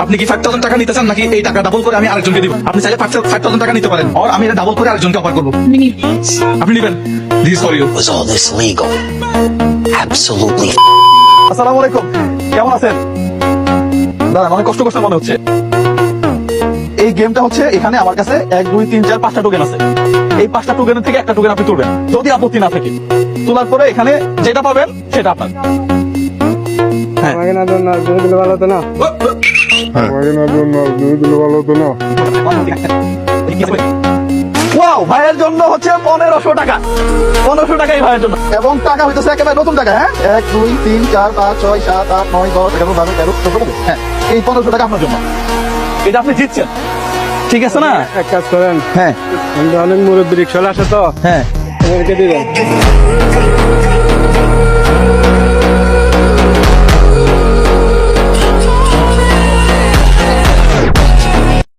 আপনি কি 5000 টাকা নিতে চান নাকি এই টাকা ডাবল করে আমি আরেকজনকে দিব? আপনি চাইলে 5000 টাকা নিতে পারেন, আর আমি এটা ডাবল করে আরেকজনকে অফার করবো। আপনি নেবেন? This is for you. Was all this legal? Absolutely. আসসালামু আলাইকুম, কেমন আছেন? দাঁড়ান, অনেক কষ্ট মনে হচ্ছে। এই গেমটা হচ্ছে, এখানে আমার কাছে 1 2 3 4 5টা টোকেন আছে। এই 5টা টোকেনের থেকে একটা টোকেন আপনি তুলবেন, যদি আপত্তি না থাকে। তোলার পরে এখানে যেটা পাবেন সেটা আপনার। হ্যাঁ। ওয়াও, ভাইয়ের জন্য হচ্ছে 1500 টাকা। 1500 টাকাই ভাইয়ের জন্য, এবং টাকা হইতেছে একেবারে নতুন টাকা। হ্যাঁ, 1 2 3 4 5 6 7 8 9 10 11 12 13 14। হ্যাঁ, এই 1500 টাকা আপনার জন্য। এটা আপনি জিতছেন, ঠিক আছে না? এক কাজ করেন, হ্যাঁ অনেক মুরব্বী রিক্সা আছে তো, হ্যাঁ, ওদেরকে দিবেন।